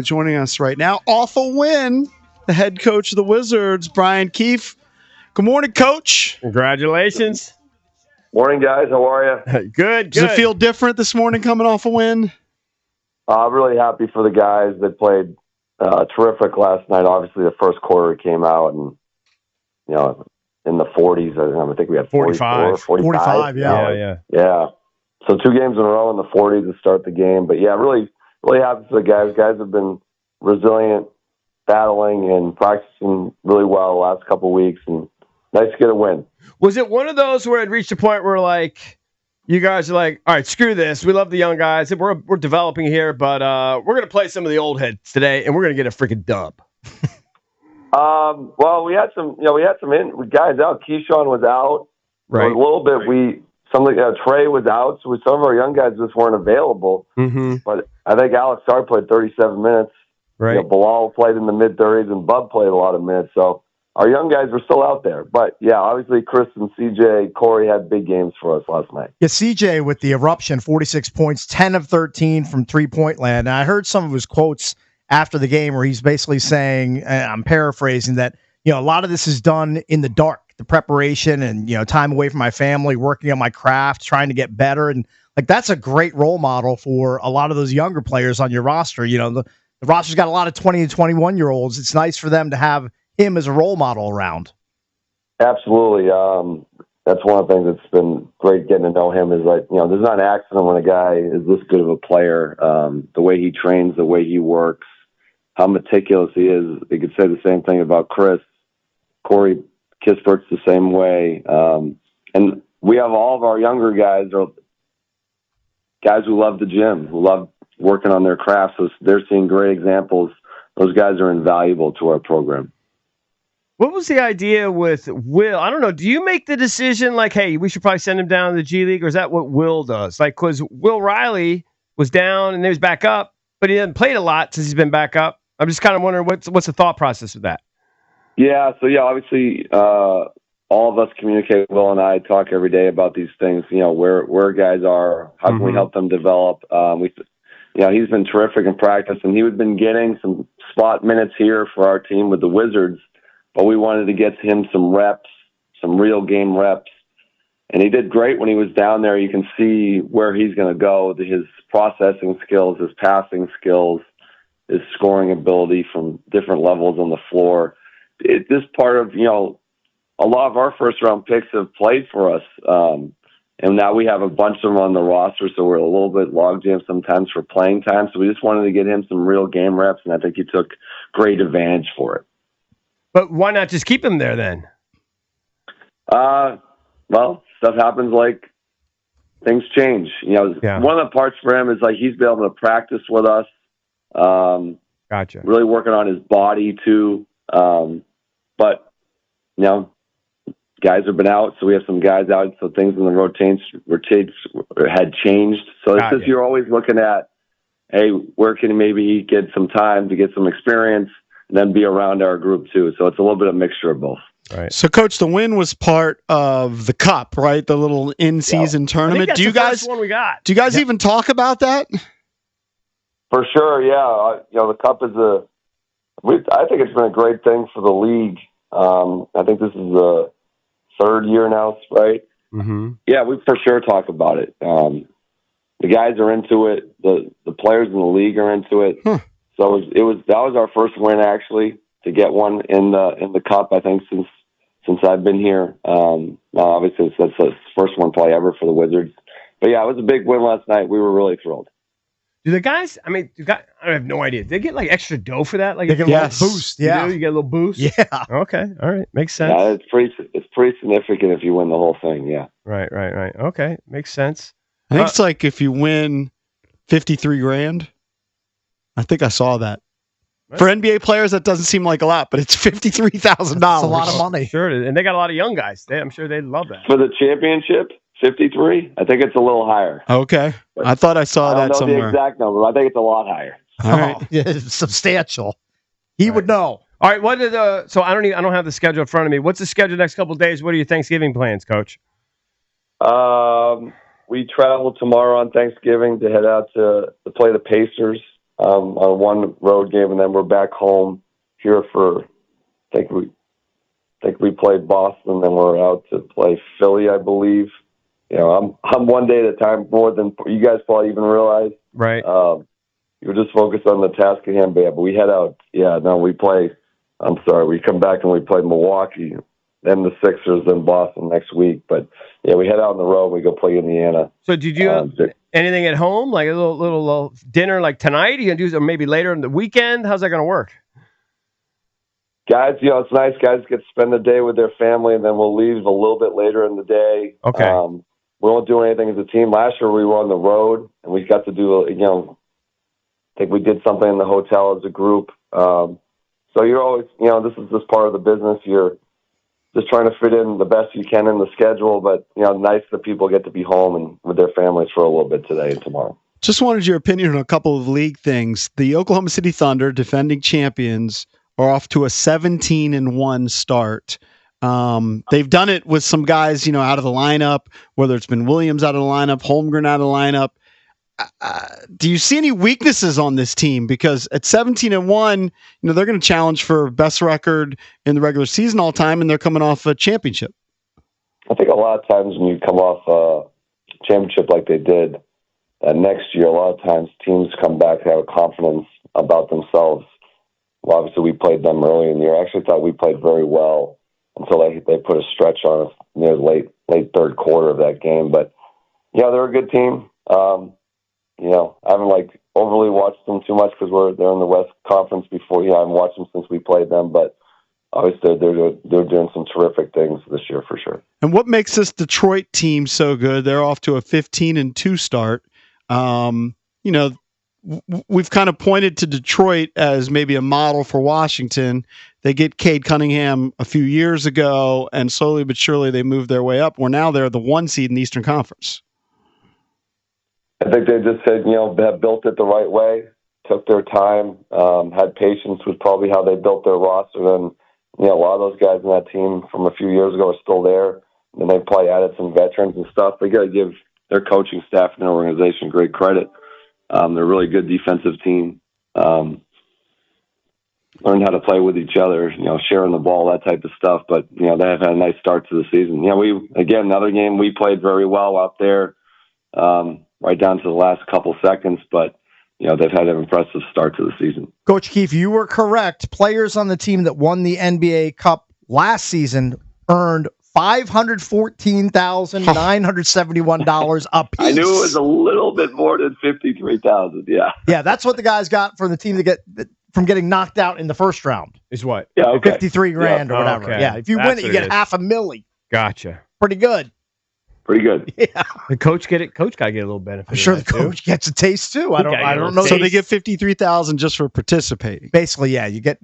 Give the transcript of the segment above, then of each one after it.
joining us right now off a win, the head coach of the Wizards, Brian Keefe. Good morning, Coach. Congratulations. Morning, guys. How are you? Good. Does it feel different this morning coming off a win? I'm really happy for the guys that played terrific last night. Obviously, the first quarter came out and, in the 40s. I think we had 45. 45, yeah. Yeah. So 2 games in a row in the 40s to start the game. But, yeah, really, really happy for the guys. Guys have been resilient, battling, and practicing really well the last couple of weeks. And nice to get a win. Was it one of those where it reached a point where, like, you guys are like, all right, screw this. We love the young guys. We're developing here, but we're going to play some of the old heads today, and we're going to get a freaking dub. Well, we had some guys out. Keyshawn was out. Right. A little bit. Trey was out, so some of our young guys just weren't available. Mm-hmm. But I think Alex Starr played 37 minutes. Right. Bilal played in the mid-30s, and Bub played a lot of minutes. So our young guys were still out there. But, yeah, obviously Chris and CJ, Corey had big games for us last night. Yeah, CJ with the eruption, 46 points, 10 of 13 from three-point land. And I heard some of his quotes after the game where he's basically saying, and I'm paraphrasing, that a lot of this is done in the dark, the preparation and time away from my family, working on my craft, trying to get better. And like that's a great role model for a lot of those younger players on your roster. The roster's got a lot of 20 and 21-year-olds. It's nice for them to have him as a role model around. Absolutely. That's one of the things that's been great getting to know him is there's not an accident when a guy is this good of a player. The way he trains, the way he works, how meticulous he is. You could say the same thing about Chris. Corey Kispert's the same way. And we have all of our younger guys are guys who love the gym, who love working on their craft. So they're seeing great examples. Those guys are invaluable to our program. What was the idea with Will? I don't know. Do you make the decision like, hey, we should probably send him down to the G League, or is that what Will does? Like, because Will Riley was down and then he was back up, but he hasn't played a lot since he's been back up. I'm just kind of wondering what's the thought process with that? Yeah, so obviously all of us communicate. Will and I talk every day about these things. Where guys are, how can we help them develop? He's been terrific in practice, and he's been getting some spot minutes here for our team with the Wizards. But we wanted to get him some reps, some real game reps. And he did great when he was down there. You can see where he's going to go, his processing skills, his passing skills, his scoring ability from different levels on the floor. This part of, a lot of our first-round picks have played for us. And now we have a bunch of them on the roster, so we're a little bit logjam sometimes for playing time. So we just wanted to get him some real game reps, and I think he took great advantage for it. But why not just keep him there then? Well, stuff happens, like things change. One of the parts for him is like he's been able to practice with us. Gotcha. Really working on his body too. But guys have been out, so we have some guys out, so things in the rotates had changed. So it's just you're always looking at, hey, where can maybe he get some time to get some experience and then be around our group too. So it's a little bit of a mixture of both. Right. So, Coach, the win was part of the Cup, right? The little in-season tournament. I think that's the first one we got. Do you guys even talk about that? For sure, yeah. The Cup is I think it's been a great thing for the league. I think this is the third year now, right? Mm-hmm. Yeah, we for sure talk about it. The guys are into it. The players in the league are into it. Huh. So that was our first win actually to get one in the Cup. I think since I've been here. Obviously that's the first one probably ever for the Wizards. But yeah, it was a big win last night. We were really thrilled. Do the guys? I have no idea. Do they get like extra dough for that? Like they get a little boost. Yeah, you get a little boost. Yeah. Okay. All right. Makes sense. Yeah, it's pretty significant if you win the whole thing. Yeah. Right. Okay. Makes sense. I think it's like if you win $53,000. I think I saw that. What? For NBA players, that doesn't seem like a lot, but it's $53,000. That's a lot of money. Sure, and they got a lot of young guys. I'm sure they'd love that. For the championship, 53. I think it's a little higher. Okay, but I thought I saw that somewhere. I don't know the exact number. I think it's a lot higher. All right, yeah, substantial. He would know. All right, what are so I don't have the schedule in front of me. What's the schedule next couple of days? What are your Thanksgiving plans, Coach? We travel tomorrow on Thanksgiving to head out to play the Pacers on one road game, and then we're back home here for. I think we played Boston, then we're out to play Philly, I believe. I'm one day at a time more than you guys probably even realize. Right. You're just focused on the task at hand, but we head out. We play. I'm sorry, we come back and we play Milwaukee, then the Sixers, then Boston next week. But we head out on the road. And we go play Indiana. So did you have anything at home, like a little dinner, like tonight? Are you gonna do something maybe later in the weekend? How's that gonna work? Guys, it's nice. Guys get to spend the day with their family, and then we'll leave a little bit later in the day. Okay. We won't do anything as a team. Last year we were on the road, and we got to do, I think we did something in the hotel as a group. So you're always, this is just part of the business. You're just trying to fit in the best you can in the schedule, but, nice that people get to be home and with their families for a little bit today and tomorrow. Just wanted your opinion on a couple of league things. The Oklahoma City Thunder, defending champions, are off to a 17-1 start. They've done it with some guys, out of the lineup, whether it's been Williams out of the lineup, Holmgren out of the lineup. Do you see any weaknesses on this team? Because at 17-1, they're going to challenge for best record in the regular season all time, and they're coming off a championship. I think a lot of times when you come off a championship like they did next year, a lot of times teams come back and have confidence about themselves. Well, obviously, we played them early in the year. I actually thought we played very well until they put a stretch on us near the late third quarter of that game. But, they're a good team. I haven't overly watched them too much because they're in the West Conference before. I haven't watched them since we played them, but obviously they're doing some terrific things this year for sure. And what makes this Detroit team so good? They're off to a 15-2 start. We've kind of pointed to Detroit as maybe a model for Washington. They get Cade Cunningham a few years ago, and slowly but surely they move their way up. Where now they're the 1 seed in the Eastern Conference. I think they just said, have built it the right way, took their time, had patience with probably how they built their roster. And, a lot of those guys in that team from a few years ago are still there. And they probably added some veterans and stuff. They got to give their coaching staff and their organization great credit. They're a really good defensive team. Learned how to play with each other, sharing the ball, that type of stuff. But, they have had a nice start to the season. Another game we played very well out there, right down to the last couple seconds. But, they've had an impressive start to the season. Coach Keefe, you were correct. Players on the team that won the NBA Cup last season earned $514,971 a piece. I knew it was a little bit more than $53,000. Yeah. Yeah, that's what the guys got for the team to get from getting knocked out in the first round. Is what? Yeah, okay. 53 grand or whatever. Okay. Yeah, if you win it, you get $500,000. Gotcha. Pretty good. Pretty good. Yeah. The coach get it. Coach got to get a little benefit. I'm sure the too. coach gets a taste too. I don't know. So they get $53,000 just for participating. Basically, yeah, you get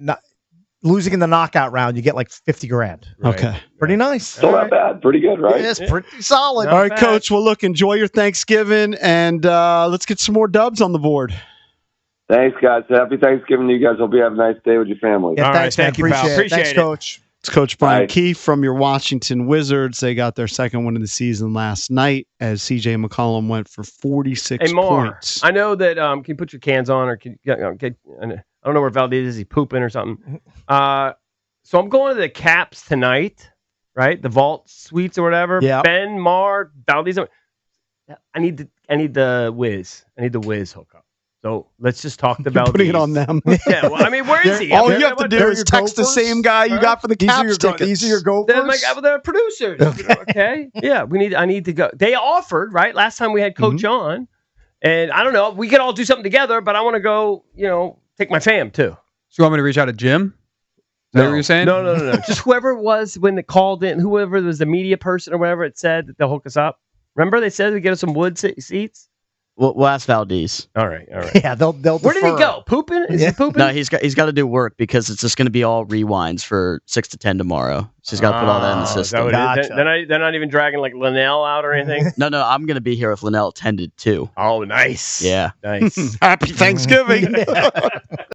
losing in the knockout round, you get like $50,000. Right. Okay. Pretty nice. Still not bad. Pretty good, right? Yes, pretty solid. All right, Coach. Well, look, enjoy your Thanksgiving, and let's get some more dubs on the board. Thanks, guys. Happy Thanksgiving to you guys. Hope you have a nice day with your family. Yeah, All thanks, right, man. thank you, pal. Appreciate it. Thanks, it. Coach. It's Coach Brian Bye. Keefe from your Washington Wizards. They got their second win of the season last night as C.J. McCollum went for 46 points. I know that. Can you put your cans on, or can get? I don't know where Valdez is. He pooping or something. So I'm going to the Caps tonight, right? The Vault Suites or whatever. Yeah. Ben, Mar, Valdez. I need the Wiz. I need the Wiz hookup. So let's just talk about Putting it on them. Yeah, well, I mean, where is he? All you have to do is text the same guy you got for the Caps tickets. These are your Gophers? They're the producers. Okay. Yeah, I need to go. They offered, right? Last time we had Coach on. And I don't know, we could all do something together, but I want to go, take my fam too. So you want me to reach out to Jim? Is that what you're saying? No. Just whoever it was when they called in, whoever was the media person or whatever it said that they'll hook us up. Remember they said we get us some wood seats? We'll ask Valdez. All right. Yeah, they'll Where did he go? Pooping? Is he pooping? No, he's got to do work because it's just going to be all rewinds for 6 to 10 tomorrow. So he's got to put all that in the system. Gotcha. They're not even dragging like Linnell out or anything? No, I'm going to be here if Linnell attended too. Oh, nice. Yeah. Nice. Happy Thanksgiving.